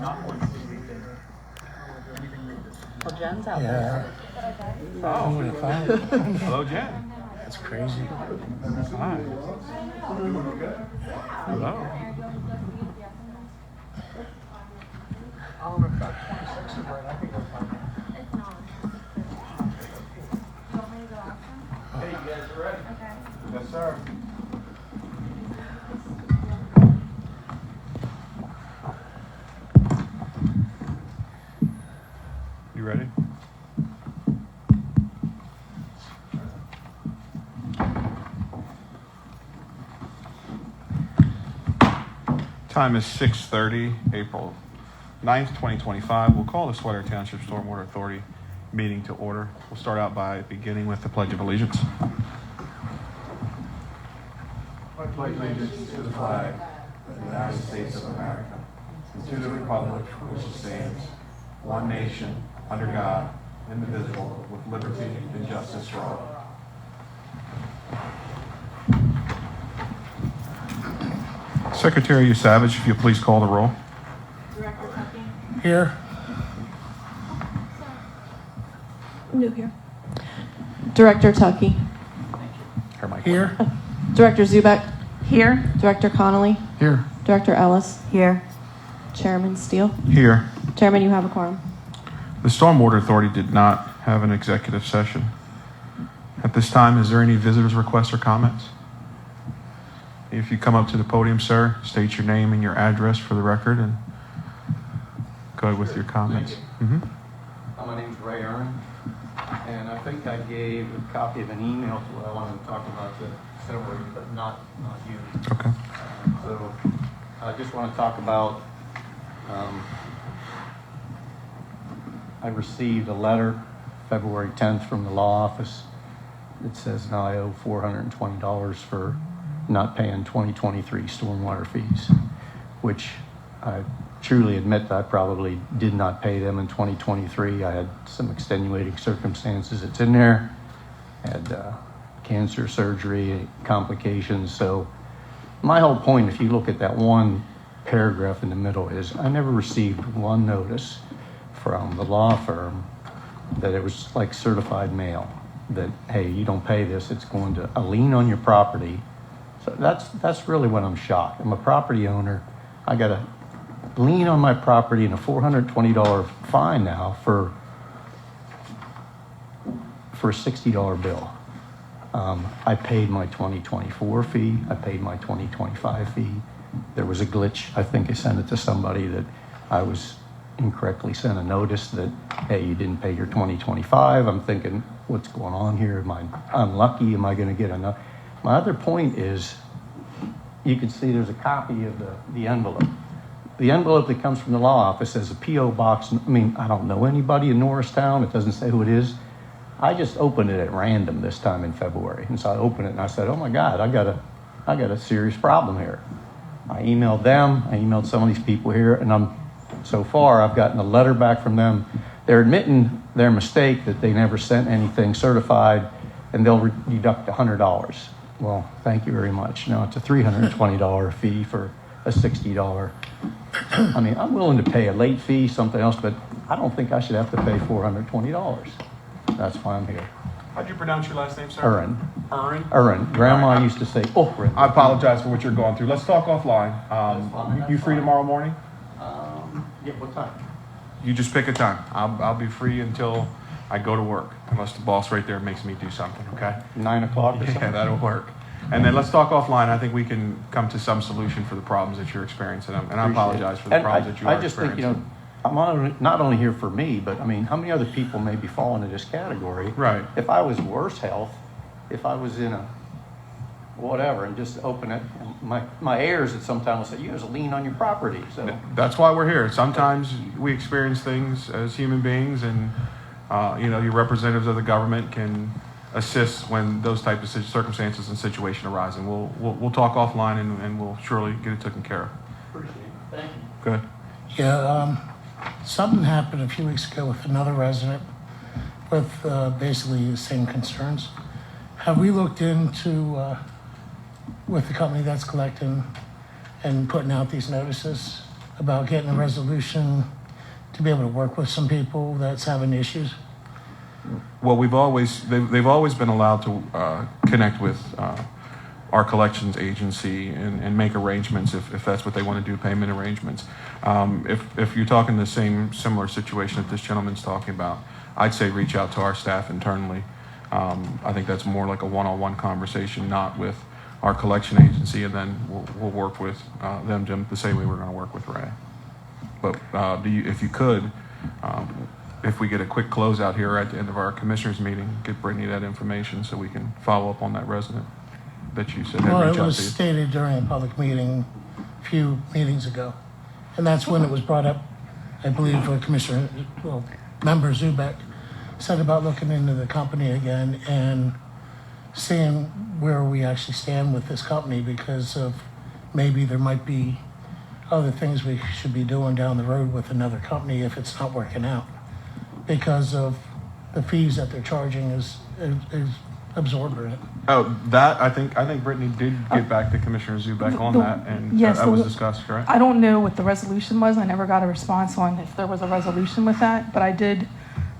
Well, Jen's out there. Oh, hello, Jen. That's crazy. Hi. Hello. Oliver got 26 of right. I think we're fine. Hey, you guys are ready? Okay. Yes, sir. You ready? Time is 6:30, April 9th, 2025. We'll call the Swatara Township Stormwater Authority meeting to order. We'll start out by beginning with the Pledge of Allegiance. I pledge allegiance to the flag of the United States of America and to the republic for which it stands, one nation, under God, indivisible, with liberty and justice for all. Secretary Savage, if you'll please call the roll. Director Tucky? Here. New here. Director Tucky. Her mic. Here. Director Zubek. Here. Director Connolly. Here. Director Ellis. Here. Chairman Steele. Here. Chairman, you have a quorum. The Stormwater Authority did not have an executive session. At this time, is there any visitors' requests or comments? If you come up to the podium, sir, state your name and your address for the record and go ahead with your comments. My name's Ray Aaron, and I think I gave a copy of an email to what I wanted to talk about to several, but not you. Okay. So I just want to talk about, I received a letter February 10th from the law office. It says now I owe $420 for not paying 2023 stormwater fees, which I truly admit that I probably did not pay them in 2023. I had some extenuating circumstances. It's in there. I had cancer surgery, complications. So my whole point, if you look at that one paragraph in the middle, is I never received one notice from the law firm that it was like certified mail that, hey, you don't pay this, it's going to a lien on your property. So that's really what I'm shocked. I'm a property owner. I got a lien on my property and a $420 fine now for a $60 bill. I paid my 2024 fee. I paid my 2025 fee. There was a glitch. I think I sent it to somebody that I was incorrectly sent a notice that, hey, you didn't pay your 2025. I'm thinking, what's going on here? Am I unlucky? Am I going to get enough? My other point is, you can see there's a copy of the envelope. The envelope that comes from the law office has a P.O. box. I mean, I don't know anybody in Norristown. It doesn't say who it is. I just opened it at random this time in February. And so I opened it and I said, oh my God, I got a serious problem here. I emailed them. I emailed some of these people here. And so far, I've gotten a letter back from them. They're admitting their mistake, that they never sent anything certified, and they'll deduct $100. Well, thank you very much. Now it's a $320 fee for a $60. I mean, I'm willing to pay a late fee, something else, but I don't think I should have to pay $420. That's why I'm here. How'd you pronounce your last name, sir? Urin. Urin? Urin. Grandma used to say, Urin. I apologize for what you're going through. Let's talk offline. You free tomorrow morning? Yeah, what time? You just pick a time. I'll be free until I go to work, unless the boss right there makes me do something, okay? 9 o'clock or something? Yeah, that'll work. And then let's talk offline. I think we can come to some solution for the problems that you're experiencing. And I apologize for the problems that you are experiencing. I just think, I'm not only here for me, but I mean, how many other people may be falling into this category? Right. If I was worse health, if I was in a whatever and just open it, and my heirs at some time will say, you have a lien on your property. So that's why we're here. Sometimes we experience things as human beings, and your representatives of the government can assist when those types of circumstances and situation arise. And we'll talk offline, and we'll surely get it taken care of. Appreciate it. Thank you. Good. Yeah, something happened a few weeks ago with another resident with basically the same concerns. Have we looked into with the company that's collecting and putting out these notices? about getting a resolution to be able to work with some people that's having issues? Well, they've always been allowed to connect with our collections agency and make arrangements if that's what they want to do, payment arrangements. If you're talking the similar situation that this gentleman's talking about, I'd say reach out to our staff internally. I think that's more like a one-on-one conversation, not with our collection agency, and then we'll work with them, Jim, the same way we're going to work with Ray. But if you could, if we get a quick closeout here at the end of our commissioners meeting, get Brittany that information so we can follow up on that resident that you said had Well, reached it out was to you. stated during a public meeting a few meetings ago. And that's when it was brought up, I believe, Member Zubek said about looking into the company again and seeing where we actually stand with this company, because of maybe there might be other things we should be doing down the road with another company if it's not working out, because of the fees that they're charging is absorbent. Oh, that I think Brittany did get back to Commissioner Zubek on that, and yes, that was discussed, correct? I don't know what the resolution was. I never got a response on if there was a resolution with that, but I did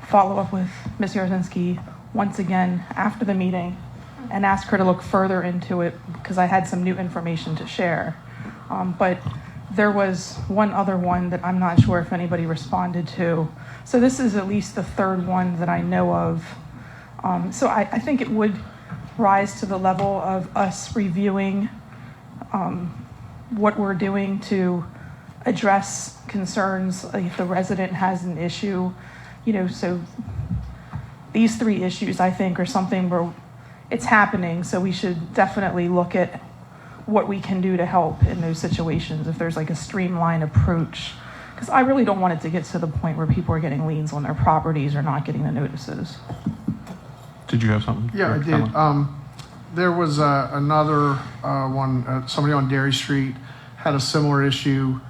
follow up with Ms. Yarzinski once again after the meeting and ask her to look further into it because I had some new information to share. But there was one other one that I'm not sure if anybody responded to. So this is at least the third one that I know of. So I think it would rise to the level of us reviewing what we're doing to address concerns if the resident has an issue. So these three issues, I think, are something where it's happening. So we should definitely look at what we can do to help in those situations if there's like a streamlined approach. Because I really don't want it to get to the point where people are getting liens on their properties or not getting the notices. Did you have something? Yeah, I did. There was another one, somebody on Dairy Street had a similar issue,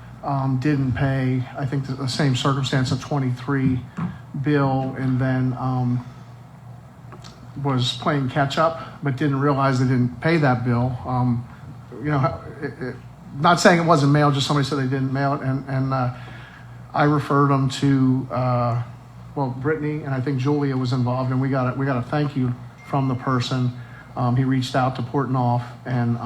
didn't pay, I think the same circumstance, a 23 bill, and then was playing catch up, but didn't realize they didn't pay that bill. Not saying it wasn't mailed, just somebody said they didn't mail it, and I referred them to, Brittany, and I think Julia was involved, and we got a thank you from the person. He reached out to Portnoy, and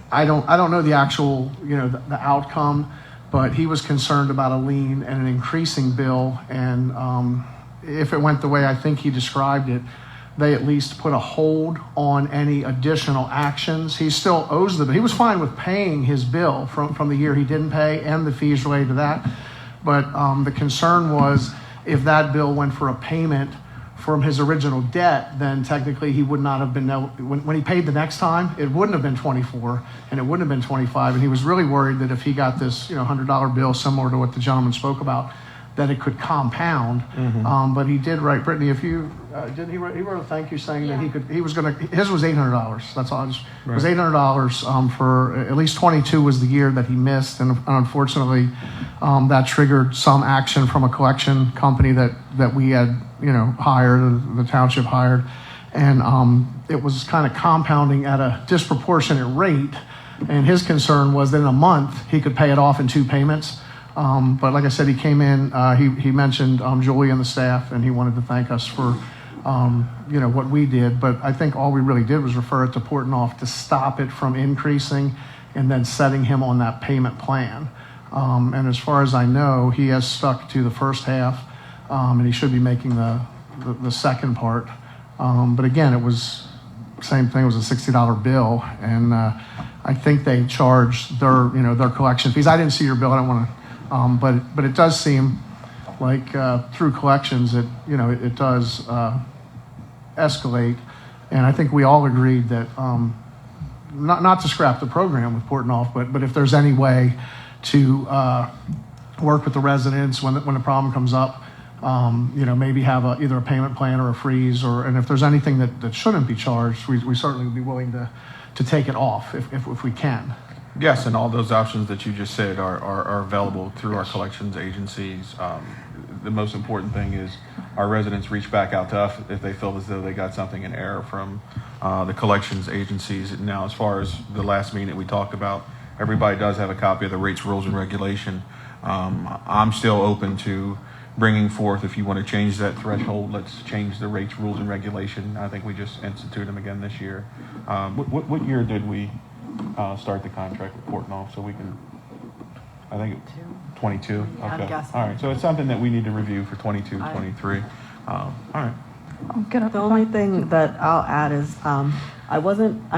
I don't know the actual, the outcome, but he was concerned about a lien and an increasing bill, and if it went the way I think he described it, they at least put a hold on any additional actions. He still owes the bill. He was fine with paying his bill from the year he didn't pay and the fees related to that, but the concern was if that bill went for a payment from his original debt, then technically he would not have been, when he paid the next time, it wouldn't have been 24 and it wouldn't have been 25. And he was really worried that if he got this, $100 bill similar to what the gentleman spoke about, that it could compound. Mm-hmm. But he did write, Brittany, if you, he wrote a thank you saying that his was $800. That's all. It was $800 for at least 22 was the year that he missed. And unfortunately, that triggered some action from a collection company that we had, hired, the township hired. And it was kind of compounding at a disproportionate rate. And his concern was that in a month, he could pay it off in 2 payments. But like I said, he came in, he mentioned Julie and the staff, and he wanted to thank us for, what we did. But I think all we really did was refer it to Portnoy to stop it from increasing and then setting him on that payment plan. And as far as I know, he has stuck to the first half, and he should be making the second part. But again, it was same thing. It was a $60 bill, and I think they charged their collection fees. I didn't see your bill. I don't want to. But it does seem like through collections, it does escalate, and I think we all agreed that not to scrap the program with Portnoy, but if there's any way to work with the residents when the problem comes up, maybe have either a payment plan or a freeze, and if there's anything that shouldn't be charged, we certainly would be willing to take it off if we can. Yes, and all those options that you just said are available through our collections agencies. The most important thing is our residents reach back out to us if they feel as though they got something in error from the collections agencies. Now, as far as the last meeting that we talked about, everybody does have a copy of the rates, rules, and regulation. I'm still open to bringing forth, if you want to change that threshold, let's change the rates, rules, and regulation. I think we just institute them again this year. What year did we start the contract with Portnoy? So we can, I think 22. Yeah, I'm Okay. guessing. All right. So it's something that we need to review for 22, 23. All right. The only thing that I'll add is, I'm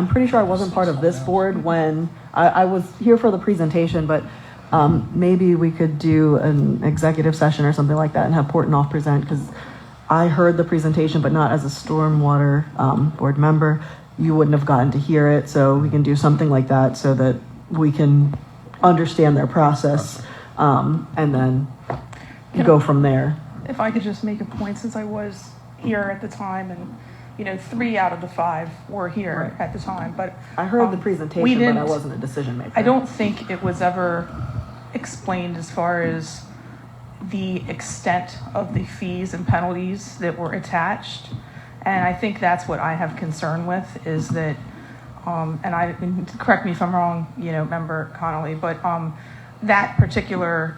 pretty sure I wasn't part of this board when, I was here for the presentation, but maybe we could do an executive session or something like that and have Portnoy present, because I heard the presentation, but not as a stormwater board member. You wouldn't have gotten to hear it, so we can do something like that so that we can understand their process, and then go from there. If I could just make a point, since I was here at the time, and 3 out of the 5 were here at the time, but I heard the we presentation, but I didn't- wasn't a decision maker. I don't think it was ever explained as far as the extent of the fees and penalties that were attached. And I think that's what I have concern with, is that, and correct me if I'm wrong, Member Connolly, but that particular,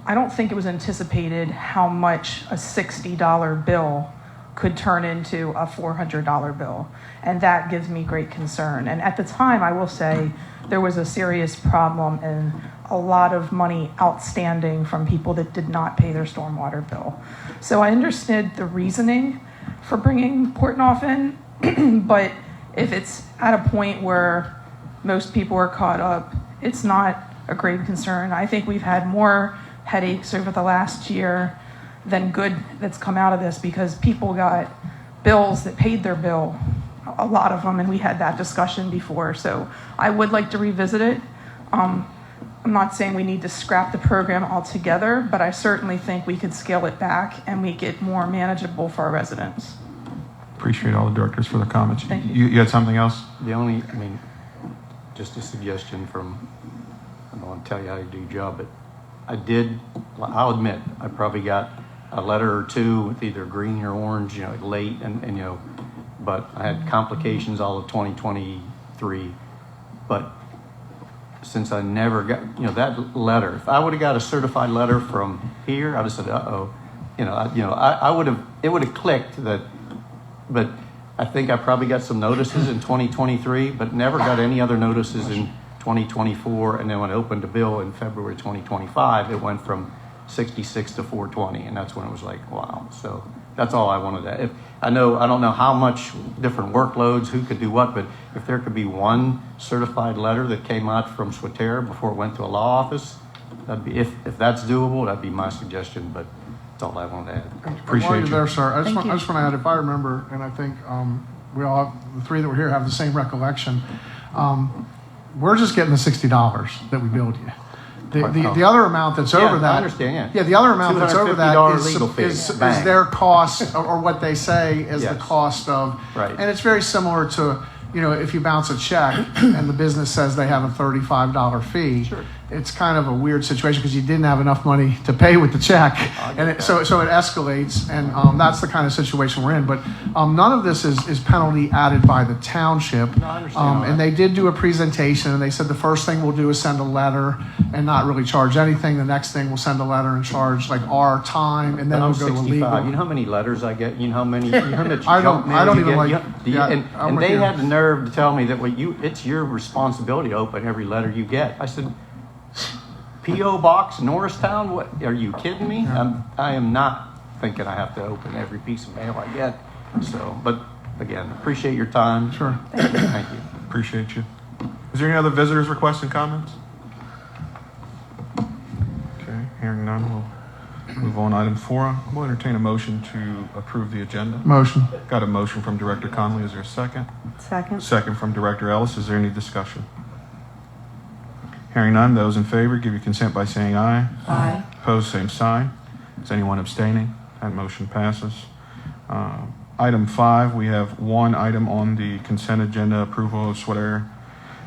I don't think it was anticipated how much a $60 bill could turn into a $400 bill. And that gives me great concern. And at the time, I will say, there was a serious problem and a lot of money outstanding from people that did not pay their stormwater bill. So I understood the reasoning for bringing Portnoy in, but if it's at a point where most people are caught up, it's not a grave concern. I think we've had more headaches over the last year than good that's come out of this, because people got bills that paid their bill, a lot of them, and we had that discussion before. So I would like to revisit it. I'm not saying we need to scrap the program altogether, but I certainly think we could scale it back and make it more manageable for our residents. Appreciate all the directors for the comments. Thank you. You had something else? Just a suggestion from, I don't want to tell you how to do your job, but I'll admit, I probably got a letter or two with either green or orange, late, and but I had complications all of 2023. But since I never got, that letter, if I would have got a certified letter from here, I would have said, I would have, it would have clicked that, but I think I probably got some notices in 2023, but never got any other notices in 2024. And then when I opened the bill in February 2025, it went from 66 to 420, and that's when it was like, wow. So that's all I wanted to. I don't know how much different workloads, who could do what, but if there could be one certified letter that came out from Swatara before it went to a law office, that'd be, if that's doable, that'd be my suggestion. But that's all I wanted to add. Appreciate While you're you. there, sir, I just Thank want you. to add, if I remember, and I think we all have, the 3 that were here have the same recollection. We're just getting the $60 that we billed you. The other amount that's over that. I understand, Yeah, the other amount that's over that $250 is legal fee. is Bang. their cost, or what they say is the Yes. cost of. Right. And it's very similar to, if you bounce a check and the business says they have a $35 fee. Sure. It's kind of a weird situation because you didn't have enough money to pay with the check, and so it escalates, and that's the kind of situation we're in. But none of this is penalty added by the township. No, I understand all And that. they did do a presentation, and they said the first thing we'll do is send a letter and not really charge anything. The next thing we'll send a letter and charge like our time, and then I'm we'll go to 65. legal. You know how many letters I get? You know how much I don't- junk mail I don't you even get? like- I'm And with they you. had the nerve to tell me that it's your responsibility to open every letter you get. I said, P.O. Box, Norristown? What? Are you kidding me? I am not thinking I have to open every piece of mail I get. So, but again, appreciate your time. Sure. Thank you. Appreciate you. Is there any other visitors' requests and comments? Okay, hearing none, we'll move on. Item 4, we'll entertain a motion to approve the agenda. Motion. Got a motion from Director Conley. Is there a second? Second. Second from Director Ellis. Is there any discussion? Hearing none, those in favor give your consent by saying aye. Aye. Opposed, same sign. Is anyone abstaining? That motion passes. Item 5, we have one item on the consent agenda, approval of Swatara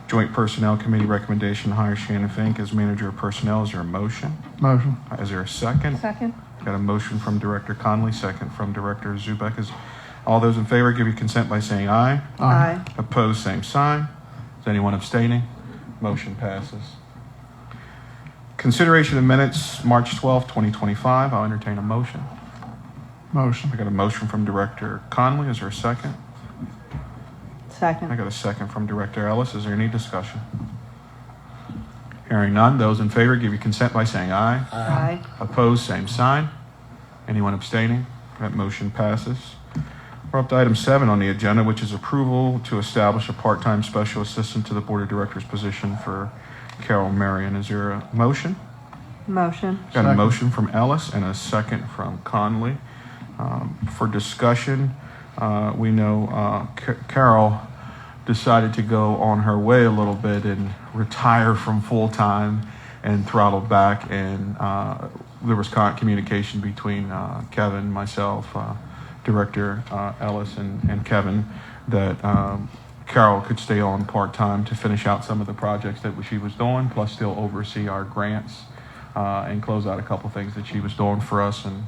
Joint Personnel Committee recommendation to hire Shannon Fink as manager of personnel. Is there a motion? Motion. Is there a second? Second? Got a motion from Director Conley, second from Director Zubek. All those in favor give your consent by saying aye. Aye. Opposed, same sign. Is anyone abstaining? Motion passes. Consideration of minutes, March 12th, 2025. I'll entertain a motion. Motion. I got a motion from Director Conley. Is there a second? I Second. got a second from Director Ellis. Is there any discussion? Hearing none, those in favor give your consent by saying aye. Aye. Opposed, same sign. Anyone abstaining? That motion passes. We're up to item 7 on the agenda, which is approval to establish a part-time special assistant to the Board of Directors position for Carol Marion. Is there a motion? Motion. Got a Second. motion from Ellis and a second from Conley. For discussion, we know Carol decided to go on her way a little bit and retire from full-time and throttle back, and there was communication between Kevin, myself, Director Ellis, and Kevin that Carol could stay on part-time to finish out some of the projects that she was doing, plus still oversee our grants and close out a couple things that she was doing for us, and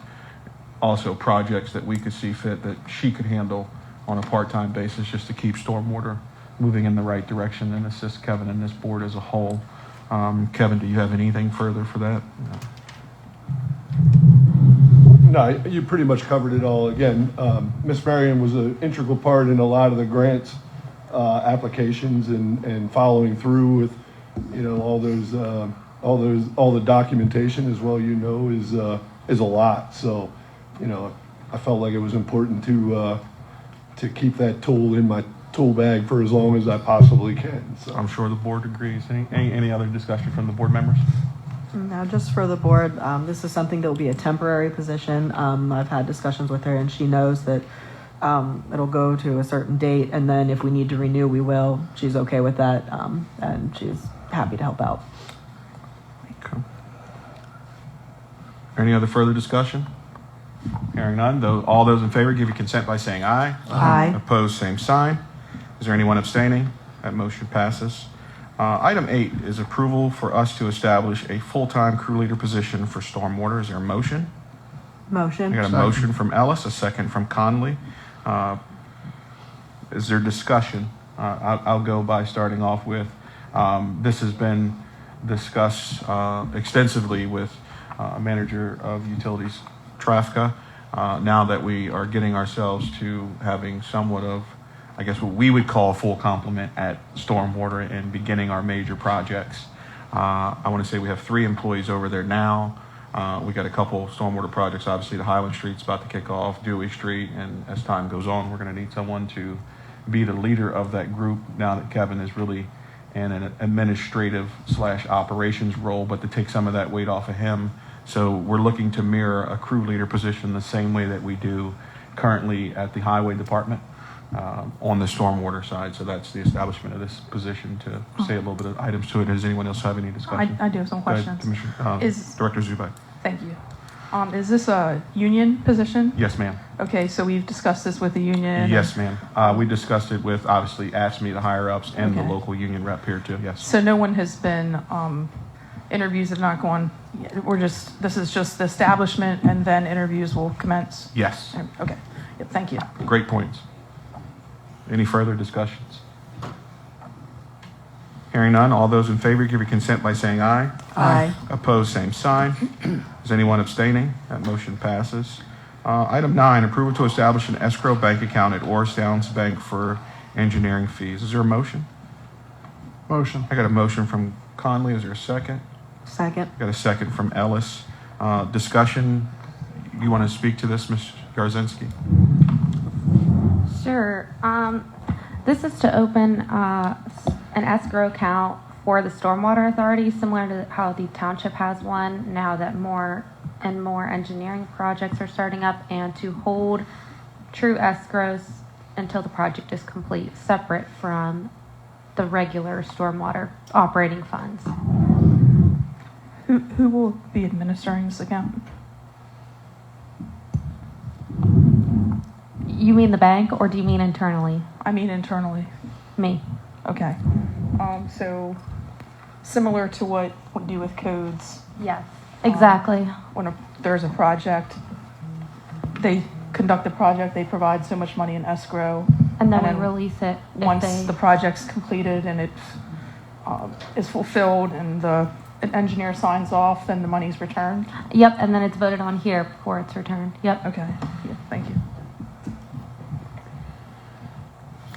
also projects that we could see fit that she could handle on a part-time basis just to keep stormwater moving in the right direction and assist Kevin and this board as a whole. Kevin, do you have anything further for that? No, you pretty much covered it all. Again, Miss Marion was an integral part in a lot of the grants applications and following through with, all the documentation as well. Is a lot. So, I felt like it was important to keep that tool in my tool bag for as long as I possibly can. So I'm sure the board agrees. Any other discussion from the board members? Now, just for the board, this is something that will be a temporary position. I've had discussions with her, and she knows that it'll go to a certain date, and then if we need to renew, we will. She's okay with that, and she's happy to help out. Okay. Any other further discussion? Hearing none, all those in favor give your consent by saying aye. Aye. Opposed, same sign. Is there anyone abstaining? That motion passes. Item 8 is approval for us to establish a full-time crew leader position for stormwater. Is there a motion? Motion. I got a motion from Ellis, a second from Conley. Is there discussion? I'll go by starting off with, this has been discussed extensively with Manager of Utilities Trafka. Now that we are getting ourselves to having somewhat of, I guess, what we would call a full complement at stormwater and beginning our major projects. I want to say we have 3 employees over there now. We got a couple stormwater projects. Obviously, the Highland Street's about to kick off, Dewey Street, and as time goes on, we're going to need someone to be the leader of that group now that Kevin is really in an administrative / operations role, but to take some of that weight off of him. So we're looking to mirror a crew leader position the same way that we do currently at the highway department on the stormwater side. So that's the establishment of this position. To say a little bit of items to it. Does anyone else have any discussion? I do have some Go ahead, questions. Commissioner, Is- Director Zubai. Thank you. Is this a union position? Yes, ma'am. Okay, so we've discussed this with the union? Yes, ma'am. We discussed it with, obviously, AFSCME, the higher-ups, and the Okay. local union rep here, too. Yes. So no one has been, interviews have not gone, this is just the establishment and then interviews will commence? Yes. Okay, yep, thank you. Great points. Any further discussions? Hearing none, all those in favor give your consent by saying aye. Aye. Opposed, same sign. Is anyone abstaining? That motion passes. Item 9, approval to establish an escrow bank account at Oris Downs Bank for engineering fees. Is there a motion? Motion. I got a motion from Conley. Is there a second? Second. Got a second from Ellis. Discussion. You want to speak to this, Ms. Garzinski? Sure. This is to open an escrow account for the Stormwater Authority, similar to how the township has one now that more and more engineering projects are starting up, and to hold true escrows until the project is complete, separate from the regular stormwater operating funds. Who will be administering this account? You mean the bank, or do you mean internally? I mean internally. Me. Okay. So similar to what we do with codes, Yes. Exactly. when there's a project, they conduct the project, they provide so much money in escrow. And then and we then release it if Once they... the project's completed and it's is fulfilled and the an engineer signs off, then the money's returned? Yep, and then it's voted on here before it's returned. Yep. Okay, yeah, thank you.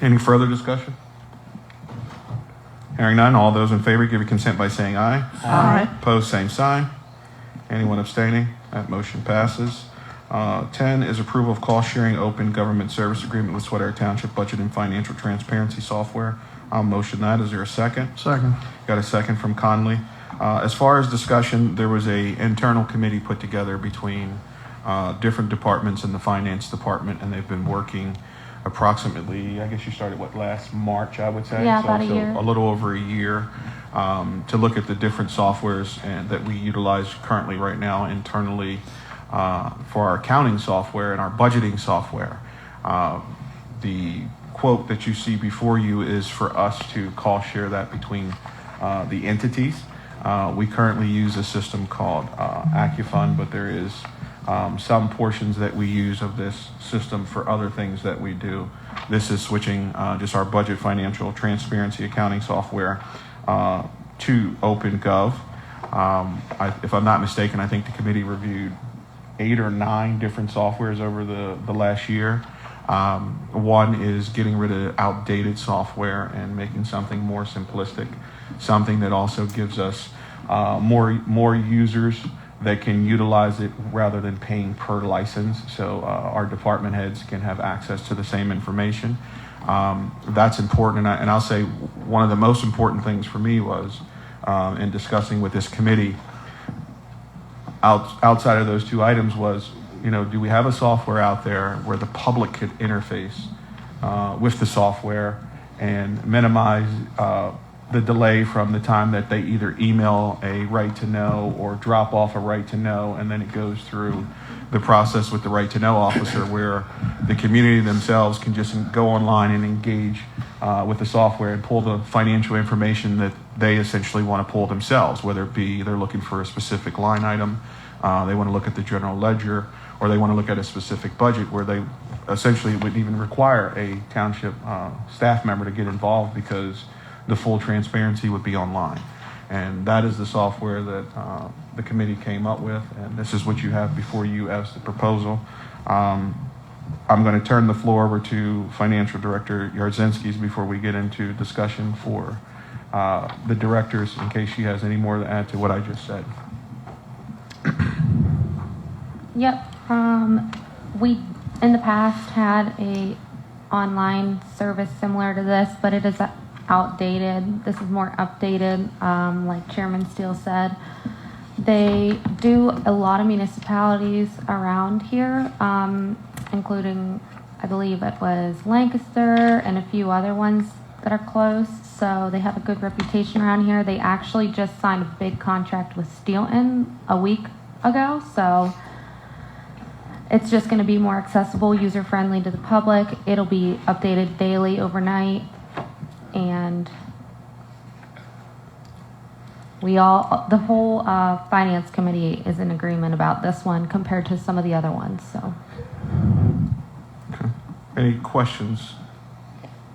Any further discussion? Hearing none, all those in favor give your consent by saying aye. Aye. Opposed, same sign. Anyone abstaining? That motion passes. 10 is approval of cost-sharing open government service agreement with Swatara Township Budget and Financial Transparency Software. I'll motion that. Is there a second? Second. Got a second from Conley. As far as discussion, there was a internal committee put together between different departments in the finance department, and they've been working approximately, I guess you started, last March, I would say? Yeah, about a year. A little over a year, to look at the different softwares that we utilize currently right now internally for our accounting software and our budgeting software. The quote that you see before you is for us to cost share that between the entities. We currently use a system called AccuFund, but there is some portions that we use of this system for other things that we do. This is switching just our budget financial transparency accounting software to OpenGov. If I'm not mistaken, I think the committee reviewed 8 or 9 different softwares over the last year. One is getting rid of outdated software and making something more simplistic, something that also gives us more users that can utilize it rather than paying per license, so our department heads can have access to the same information. That's important, and I'll say one of the most important things for me was in discussing with this committee outside of those 2 items was, do we have a software out there where the public could interface with the software and minimize the delay from the time that they either email a right to know or drop off a right to know, and then it goes through the process with the right to know officer, where the community themselves can just go online and engage with the software and pull the financial information that they essentially want to pull themselves, whether it be they're looking for a specific line item, they want to look at the general ledger, or they want to look at a specific budget where they essentially would even require a township staff member to get involved because the full transparency would be online. And that is the software that the committee came up with, and this is what you have before you as the proposal. I'm going to turn the floor over to Financial Director Yarzynski's before we get into discussion for the directors, in case she has any more to add to what I just said. Yep. We in the past had a online service similar to this, but it is outdated. This is more updated, like Chairman Steele said. They do a lot of municipalities around here, including, I believe it was Lancaster and a few other ones that are close. So they have a good reputation around here. They actually just signed a big contract with Steelton a week ago. So it's just going to be more accessible, user-friendly to the public. It'll be updated daily, overnight. And the whole finance committee is in agreement about this one compared to some of the other ones. So, Okay. Any questions?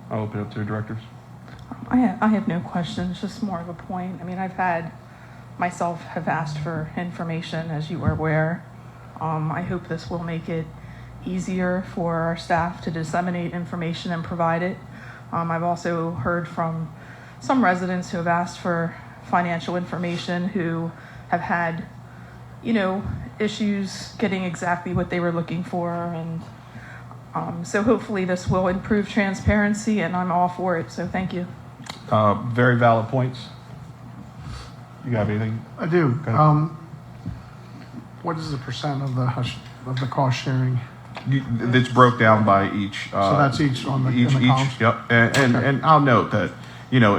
I'll open it up to the directors. I have no questions, just more of a point. I mean, myself have asked for information, as you are aware. I hope this will make it easier for our staff to disseminate information and provide it. I've also heard from some residents who have asked for financial information who have had, issues getting exactly what they were looking for. And so hopefully this will improve transparency, and I'm all for it. So thank you. Very valid points. You have anything? I do. Okay. What is the percent of the cost sharing? It's broke down by each. So that's each on the in the columns? Yep. And I'll note that,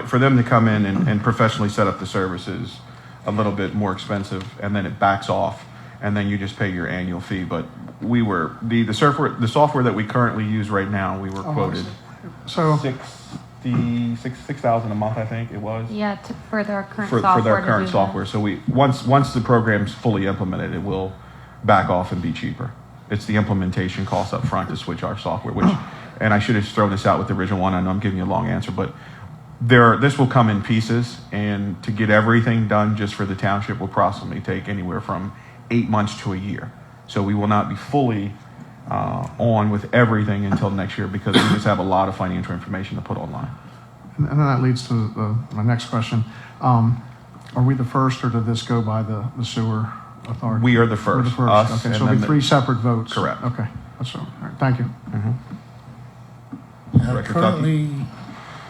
for them to come in and professionally set up the service is a little bit more expensive, and then it backs off, and then you just pay your annual fee. But the software that we currently use right now, we were quoted So $6,000 a month, I think it was. yeah, for their current For software. their to current do software. So once the program's fully implemented, it will back off and be cheaper. It's the implementation cost up front to switch our software, and I should have thrown this out with the original one. I know I'm giving you a long answer, but This will come in pieces, and to get everything done just for the township will approximately take anywhere from 8 months to a year. So we will not be fully on with everything until next year because we just have a lot of financial information to put online. And then that leads to my next question. Are we the first, or did this go by the sewer authority? We are the first. We're the first. Us, Okay, and so it'll then be the- 3 separate votes. Correct. Okay, that's all right. Thank you. Director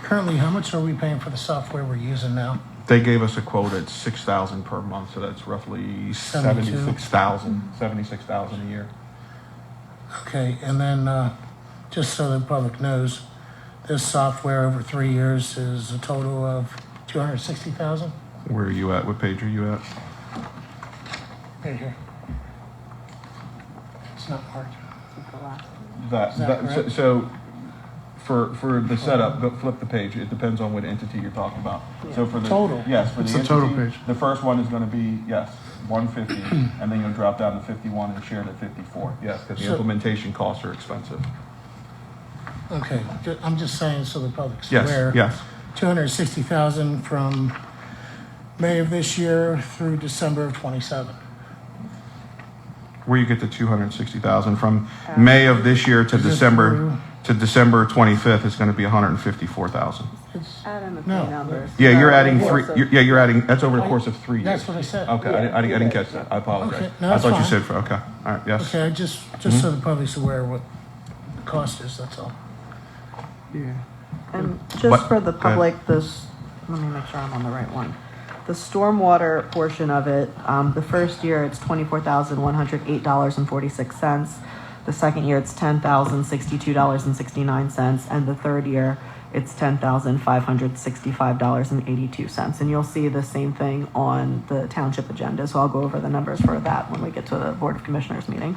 Currently, how much are we paying for the software we're using now? They gave us a quote at $6,000 per month, so that's roughly 72. 76,000 a year. Okay, and then, just so the public knows, this software over 3 years is a total of 260,000? Where are you at? What page are you at? Right here. It's not marked. That, Is that correct? so for the setup, flip the page. It depends on what entity you're talking about. So for the Total. yes, for It's the the total entity, page. the first one is going to be 150, and then you'll drop down to 51 and share it at 54. Yes, because the So- implementation costs are expensive. Okay, I'm just saying so the public's Yes, aware. yes. 260,000 from May of this year through December of 27. Where you get the 260,000 from May of this year to Is this December through- to December 25th is going to be 154,000. Add in the No. three numbers. Yeah, you're adding Of three. course, You're adding. That's over the course of 3 years. That's what I said. Okay, I didn't catch that. I apologize. Okay, no, I that's thought you fine. said for. Okay, all right. Yes. Okay, just so the public's aware what the cost is, that's all. And But- just for the go ahead. public, let me make sure I'm on the right one. The stormwater portion of it, the first year it's $24,108.46. The second year it's $10,062.69, and the third year it's $10,565.82. And you'll see the same thing on the township agenda. So I'll go over the numbers for that when we get to the Board of Commissioners meeting.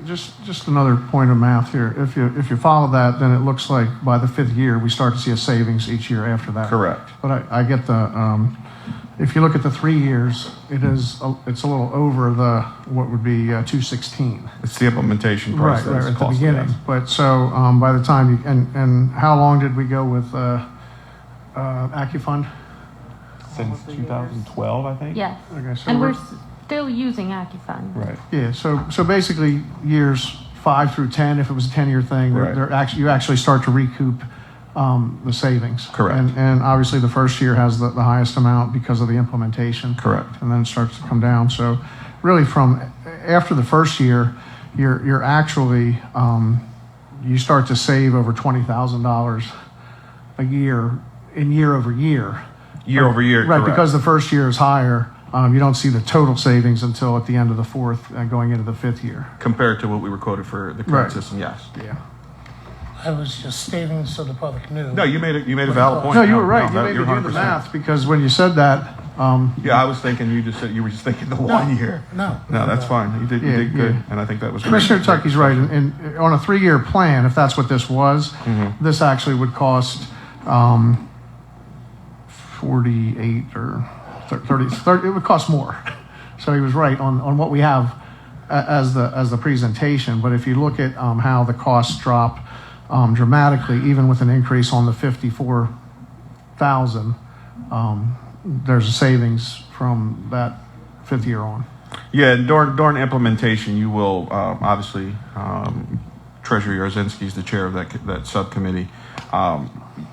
Just another point of math here. If you follow that, then it looks like by the 5th year, we start to see a savings each year after that. Correct. But I get the, if you look at the 3 years, it's a little over what would be 216. It's the implementation price Right, that's at the costly, beginning. yes. But so by the time and how long did we go with AccuFund? Since 2012, I think. Yes. Okay, so And we're still using AccuFund. Right. Yeah, so basically years 5 through 10, if it was a 10-year thing, Right. you actually start to recoup the savings. Correct. And obviously the first year has the highest amount because of the implementation. Correct. And then it starts to come down. So really from after the first year, you're actually, you start to save over $20,000 a year over year. Year over year. Right, correct. because the first year is higher, you don't see the total savings until at the end of the 4th and going into the 5th year. compared to what we were quoted for the current Right. system, yes. Yeah. I was just stating so the public knew. No, you made a valid point. No, you were right. No, You made me you're do the 100%. math because when you said that, Yeah, I was thinking you were just thinking the 1 year. No. No, that's fine. You did Yeah, good, yeah. and I think that was Commissioner great. Tucky's right. And on a 3-year plan, if that's what this was, this actually would cost 48 or 30. It would cost more. So he was right on what we have as the presentation. But if you look at how the costs drop dramatically, even with an increase on the 54,000, there's a savings from that 5th year on. Yeah, during implementation, you will obviously Treasurer Yarzinski is the chair of that subcommittee.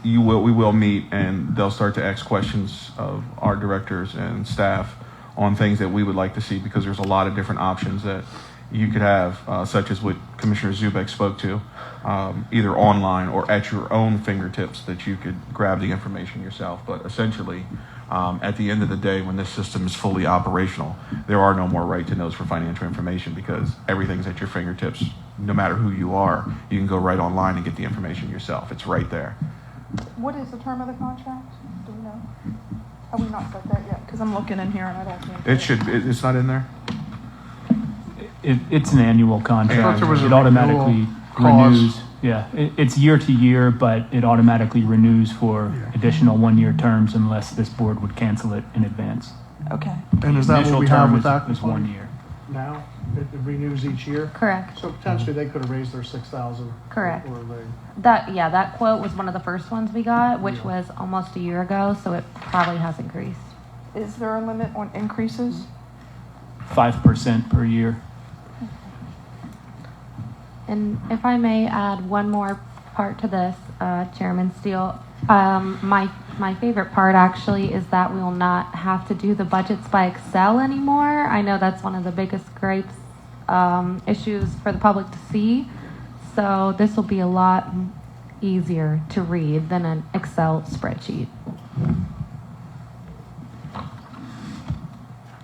We will meet, and they'll start to ask questions of our directors and staff on things that we would like to see, because there's a lot of different options that you could have, such as what Commissioner Zubek spoke to, either online or at your own fingertips, that you could grab the information yourself. But essentially, at the end of the day, when this system is fully operational, there are no more right to knows for financial information, because everything's at your fingertips. No matter who you are, you can go right online and get the information yourself. It's right there. What is the term of the contract? Do we know? Have we not got that yet? Because I'm looking in here and I don't see It's not in there? It's an annual contract. I thought there was a It automatically renewal clause. renews. Yeah, it's year to year, but it automatically renews for additional 1-year terms unless this board would cancel it in advance. Okay. And is that Initial what we have term with that? is 1 year. Now? it renews each year. Correct. So potentially they could have raised their 6,000. Correct. Or they, That quote was one of the first ones we got, which Yeah. was almost a year ago, so it probably has increased. Is there a limit on increases? 5% per year. And if I may add one more part to this, Chairman Steele, my favorite part actually is that we will not have to do the budgets by Excel anymore. I know that's one of the biggest gripes, issues for the public to see. So this will be a lot easier to read than an Excel spreadsheet.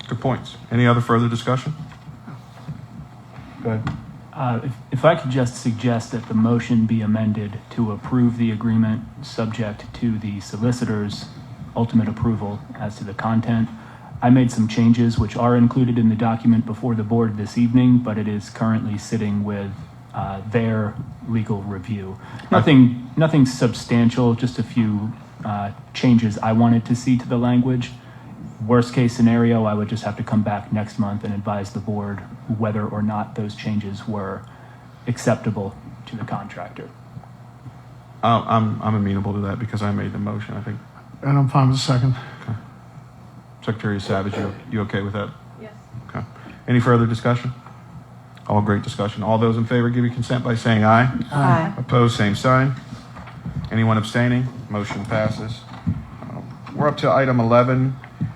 Good points. Any other further discussion? Go ahead. If I could just suggest that the motion be amended to approve the agreement subject to the solicitor's ultimate approval as to the content. I made some changes which are included in the document before the board this evening, but it is currently sitting with their legal review. Nothing substantial, just a few changes I wanted to see to the language. Worst case scenario, I would just have to come back next month and advise the board whether or not those changes were acceptable to the contractor. I'm amenable to that because I made the motion, I think. and I'm fine with the second. Secretary Savage, you okay with that? Yes. Okay. Any further discussion? All great discussion. All those in favor give your consent by saying aye. Aye. Opposed, same sign. Anyone abstaining? Motion passes. We're up to item 11,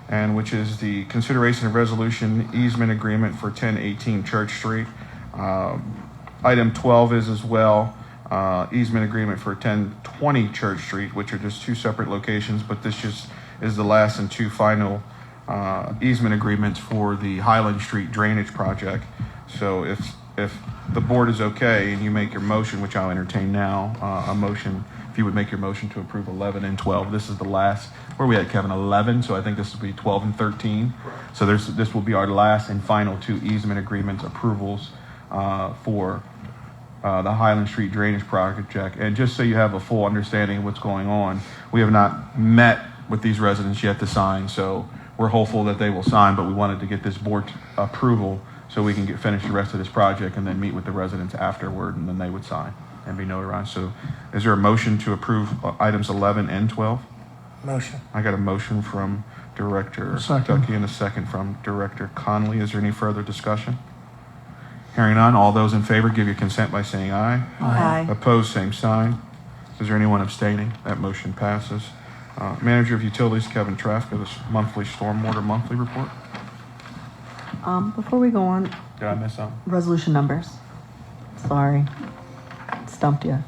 and which is the consideration of resolution easement agreement for 1018 Church Street. Item 12 is as well easement agreement for 1020 Church Street, which are just two separate locations, but this just is the last and two final easement agreements for the Highland Street drainage project. So if the board is okay and you make your motion, which I'll entertain now, a motion, if you would make your motion to approve 11 and 12. This is the last, where we at, Kevin? 11, so I think this will be 12 and 13. So this will be our last and final two easement agreements approvals for the Highland Street drainage project. And just so you have a full understanding of what's going on, we have not met with these residents yet to sign, so we're hopeful that they will sign, but we wanted to get this board approval so we can finish the rest of this project and then meet with the residents afterward, and then they would sign and be notarized. So is there a motion to approve items 11 and 12? Motion. I got a motion from Director Second. Ducky and a second from Director Connolly. Is there any further discussion? Hearing none, all those in favor give your consent by saying aye. Aye. Opposed, same sign. Is there anyone abstaining? That motion passes. Manager of Utilities, Kevin Trask, of this monthly stormwater monthly report. Before we go on, Did I miss something? resolution numbers. Sorry. Stumped you.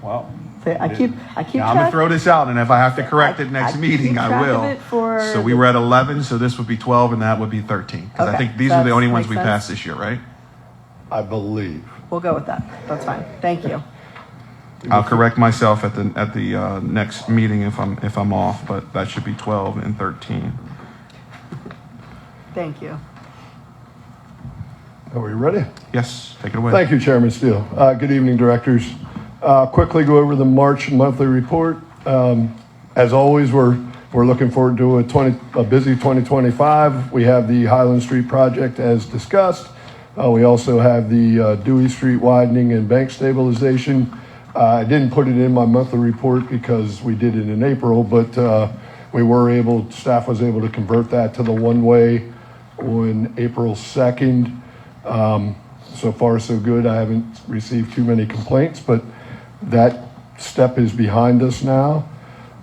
Well, I keep now I'm gonna track. throw this out, and if I have to correct it next I meeting, keep I track of will. it for So we were at 11, so this would be 12, and that would be 13. Because I Okay, think these are the that only ones makes we sense. passed this year, right? I believe. We'll go with that. That's fine. Thank you. I'll correct myself at the next meeting if I'm off, but that should be 12 and 13. Thank you. Are we ready? Yes, take it away. Thank you, Chairman Steele. Good evening, directors. Quickly go over the March monthly report. As always, we're looking forward to a busy 2025. We have the Highland Street project as discussed. We also have the Dewey Street widening and bank stabilization. I didn't put it in my monthly report because we did it in April, but staff was able to convert that to the one-way on April 2nd. So far, so good. I haven't received too many complaints, but that step is behind us now.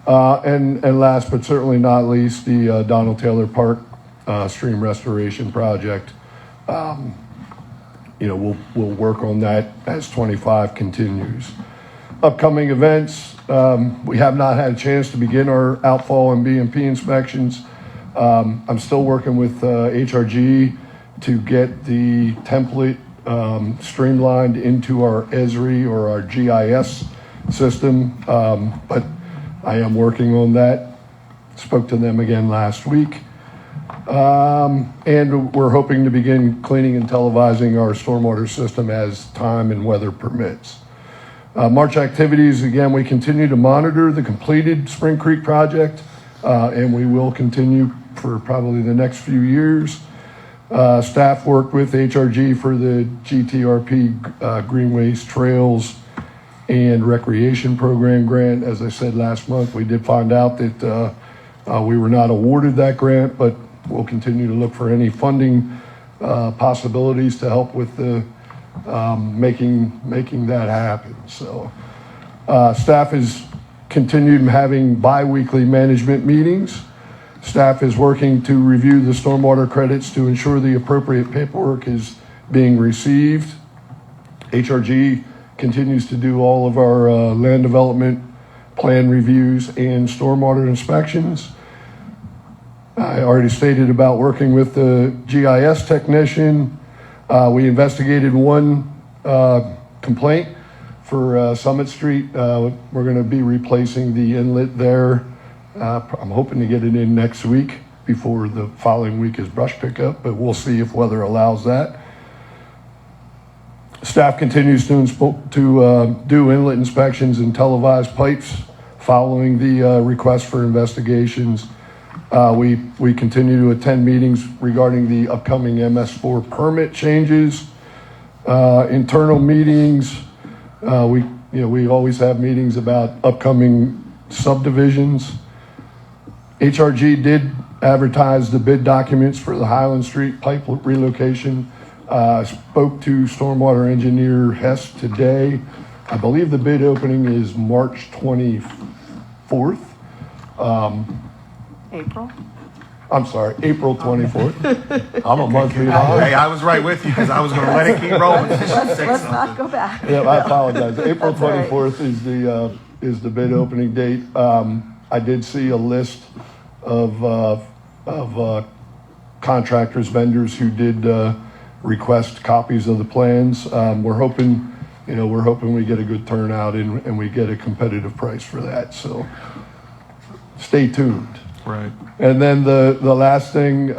And last but certainly not least, the Donald Taylor Park stream restoration project. We'll work on that as 25 continues. Upcoming events, we have not had a chance to begin our outfall and BMP inspections. I'm still working with HRG to get the template streamlined into our ESRI or our GIS system, but I am working on that. Spoke to them again last week. And we're hoping to begin cleaning and televising our stormwater system as time and weather permits. March activities, again, we continue to monitor the completed Spring Creek project, and we will continue for probably the next few years. Staff worked with HRG for the GTRP Greenways Trails and Recreation Program grant. As I said last month, we did find out that we were not awarded that grant, but we'll continue to look for any funding possibilities to help with the making that happen. So staff has continued having bi-weekly management meetings. Staff is working to review the stormwater credits to ensure the appropriate paperwork is being received. HRG continues to do all of our land development plan reviews and stormwater inspections. I already stated about working with the GIS technician. We investigated one complaint for Summit Street. We're going to be replacing the inlet there. I'm hoping to get it in next week before the following week is brush pickup, but we'll see if weather allows that. Staff continues to do inlet inspections and televised pipes following the request for investigations. We continue to attend meetings regarding the upcoming MS4 permit changes, internal meetings. We always have meetings about upcoming subdivisions. HRG did advertise the bid documents for the Highland Street pipe relocation. Spoke to stormwater engineer Hess today. I believe the bid opening is March 24th. April? I'm sorry, April 24th. I'm a month behind. Hey, I was right with you because I was going to let it keep rolling. Let's not go back. Yeah, I apologize. April That's all right. 24th is the bid opening date. I did see a list of contractors, vendors who did request copies of the plans. We're hoping we get a good turnout and we get a competitive price for that. So stay tuned. Right. And then the last thing,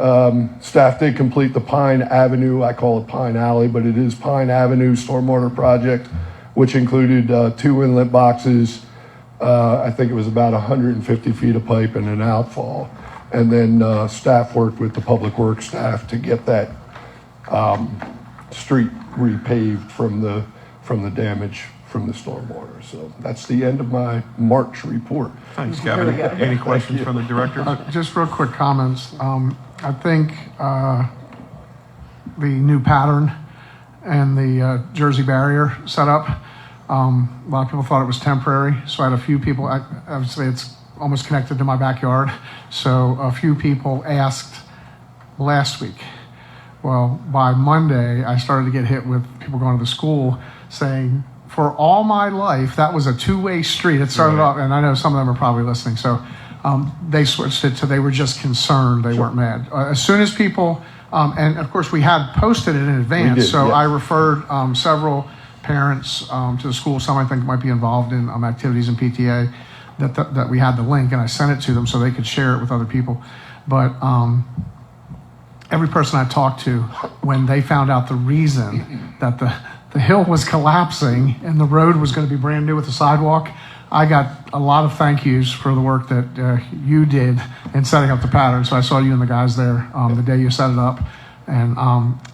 staff did complete the Pine Avenue, I call it Pine Alley, but it is Pine Avenue Stormwater Project, which included 2 inlet boxes. I think it was about 150 feet of pipe and an outfall. And then staff worked with the public works staff to get that street repaved from the damage from the stormwater. So that's the end of my March report. Thanks, Kevin. Any questions from the director? Just real quick comments. I think the new pattern and the Jersey barrier setup, a lot of people thought it was temporary. So I had a few people, I would say it's almost connected to my backyard. So a few people asked last week. Well, by Monday, I started to get hit with people going to the school saying, for all my life, that was a two-way street. It started off, and I know some of them are probably listening, so they switched it to they were just concerned. They weren't mad. As soon as people, and of course we had posted it in advance, We did, so yes. I referred several parents to the school. Some I think might be involved in activities in PTA that we had the link, and I sent it to them so they could share it with other people. But every person I talked to, when they found out the reason that the hill was collapsing and the road was going to be brand new with the sidewalk, I got a lot of thank yous for the work that you did in setting up the pattern. So I saw you and the guys there the day you set it up. And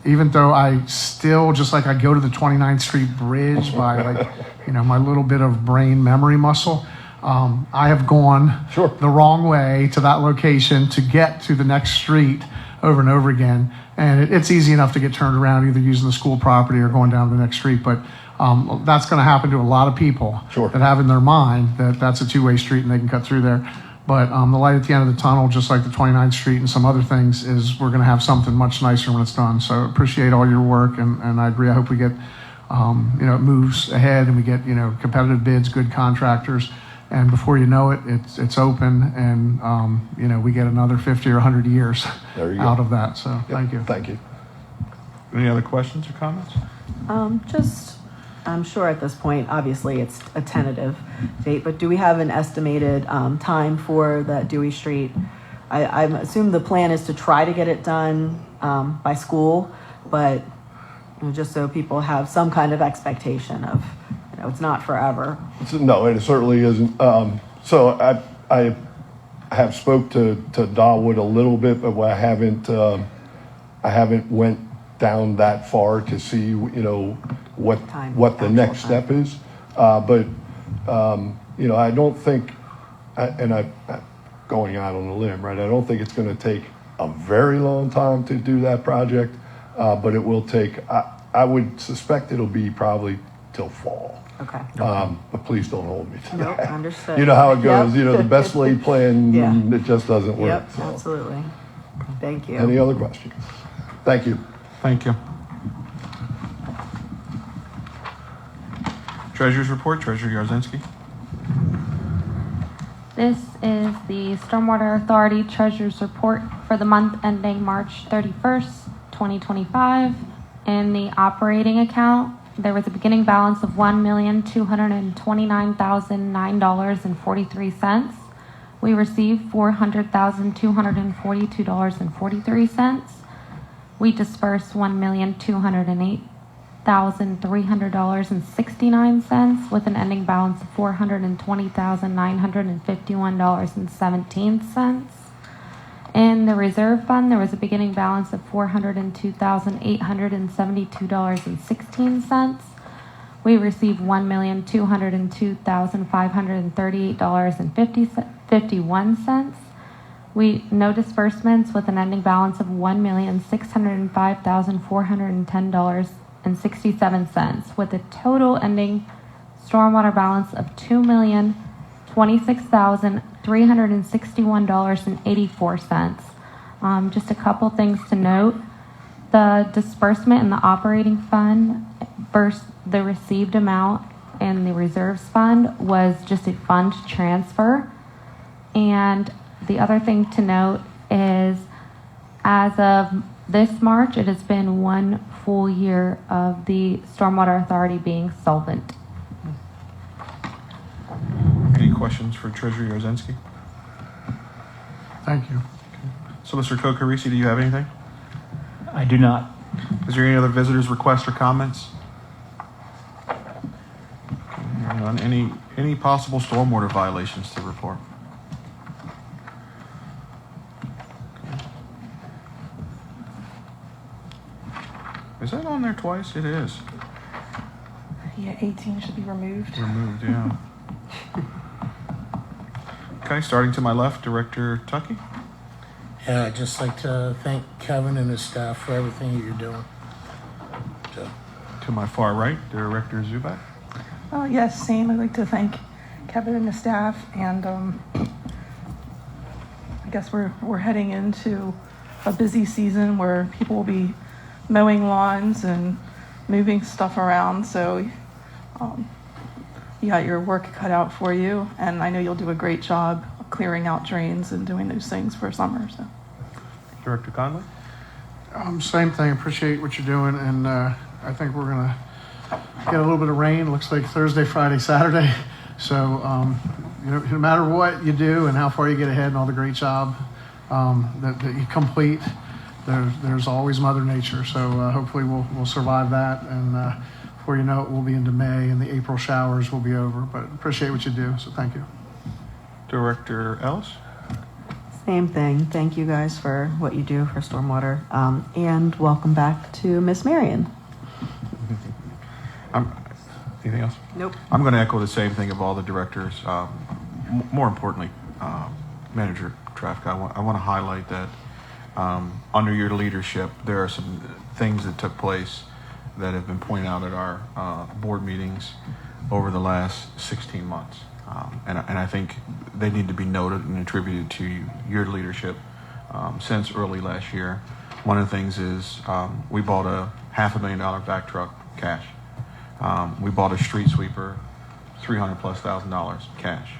even though I still, just like I go to the 29th Street Bridge by my little bit of brain memory muscle, I have gone the wrong way to that location to get to the next street over and over again. And it's easy enough to get turned around either using the school property or going down to the next street. But that's going to happen to a lot of people that have in their mind that that's a two-way street and they can cut through there. But the light at the end of the tunnel, just like the 29th Street and some other things, is we're going to have something much nicer when it's done. So appreciate all your work, and I agree. I hope we get, it moves ahead and we get, competitive bids, good contractors. And before you know it, it's open, and we get another 50 or 100 years out of that. So thank you. Thank you. Any other questions or comments? I'm sure at this point, obviously it's a tentative date, but do we have an estimated time for that Dewey Street? I assume the plan is to try to get it done by school, but just so people have some kind of expectation of, it's not forever. No, it certainly isn't. So I have spoke to Dawood a little bit, but I haven't I haven't went down that far to see, you know, what the actual next time. step is. But you know, I don't think, going out on a limb, right? I don't think it's going to take a very long time to do that project, but it will take. I would suspect it'll be probably till fall. Okay. But please don't hold me to Nope, that. understood. You know how it goes. Yep. You know, the best laid plan, Yeah. it just doesn't work. Yep, So. absolutely. Thank you. Any other questions? Thank you. Thank you. Treasurer's report, Treasurer Yarzinski. This is the Stormwater Authority Treasurer's Report for the month ending March 31st, 2025. In the operating account, there was a beginning balance of $1,229,009.43. We received $400,242.43. We dispersed $1,208,300.69 with an ending balance of $420,951.17. In the reserve fund, there was a beginning balance of $402,872.16. We received $1,202,538.51. No disbursements with an ending balance of $1,605,410.67 with a total ending stormwater balance of $2,026,361.84. Just a couple things to note. The disbursement in the operating fund versus the received amount in the reserves fund was just a fund transfer. And the other thing to note is as of this March, it has been 1 full year of the Stormwater Authority being solvent. Any questions for Treasurer Yarzinski? Thank you. Solicitor Kokorisi, do you have anything? I do not. Is there any other visitors' requests or comments? Hearing none. Any possible stormwater violations to report? Is that on there twice? It is. Yeah, 18 should be removed. Removed, yeah. Okay, starting to my left, Director Tuckey. Yeah, I'd just like to thank Kevin and his staff for everything that you're doing. So, To my far right, Director Zuback. Yes, same. I'd like to thank Kevin and the staff, and I guess we're heading into a busy season where people will be mowing lawns and moving stuff around. So you got your work cut out for you, and I know you'll do a great job clearing out drains and doing those things for summer. So, Director Conley. Same thing. Appreciate what you're doing, and I think we're gonna get a little bit of rain. Looks like Thursday, Friday, Saturday. So you know, no matter what you do and how far you get ahead and all the great job that you complete, there's always Mother Nature. So hopefully we'll survive that, and before you know it, we'll be into May, and the April showers will be over. But appreciate what you do. So thank you. Director Ellis. Same thing. Thank you guys for what you do for stormwater. And welcome back to Miss Marion. Anything else? Nope. I'm going to echo the same thing of all the directors. More importantly, Manager Traffic, I want to highlight that under your leadership, there are some things that took place that have been pointed out at our board meetings over the last 16 months. And I think they need to be noted and attributed to your leadership since early last year. One of the things is we bought a $500,000 back truck cash. We bought a street sweeper, $300,000+ cash.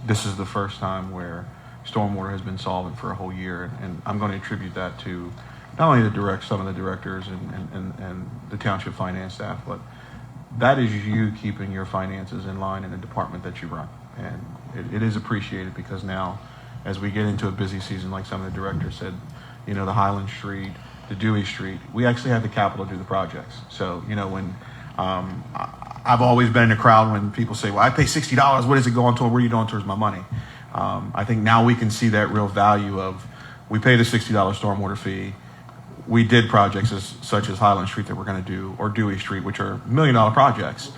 This is the first time where stormwater has been solvent for a whole year, and I'm going to attribute that to not only some of the directors and the township finance staff, but that is you keeping your finances in line in the department that you run. And it is appreciated because now, as we get into a busy season, like some of the directors said, you know, the Highland Street, the Dewey Street, we actually have the capital to do the projects. So, you know, when I've always been in the crowd when people say, well, I pay $60, what is it going toward? Where are you going towards my money? I think now we can see that real value of we pay the $60 stormwater fee. we did projects such as Highland Street that we're going to do, or Dewey Street, which are $1 million projects.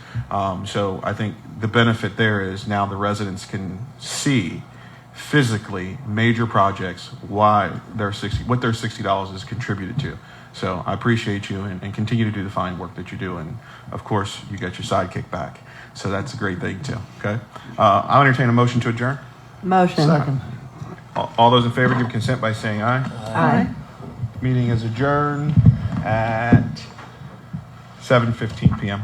So I think the benefit there is now the residents can see physically major projects, what their $60 is contributed to. So I appreciate you and continue to do the fine work that you do. And of course, you get your sidekick back. So that's a great thing too. Okay. I'll entertain a motion to adjourn. Motion. Second. All those in favor give consent by saying aye. Aye. Meeting is adjourned at 7:15 p.m.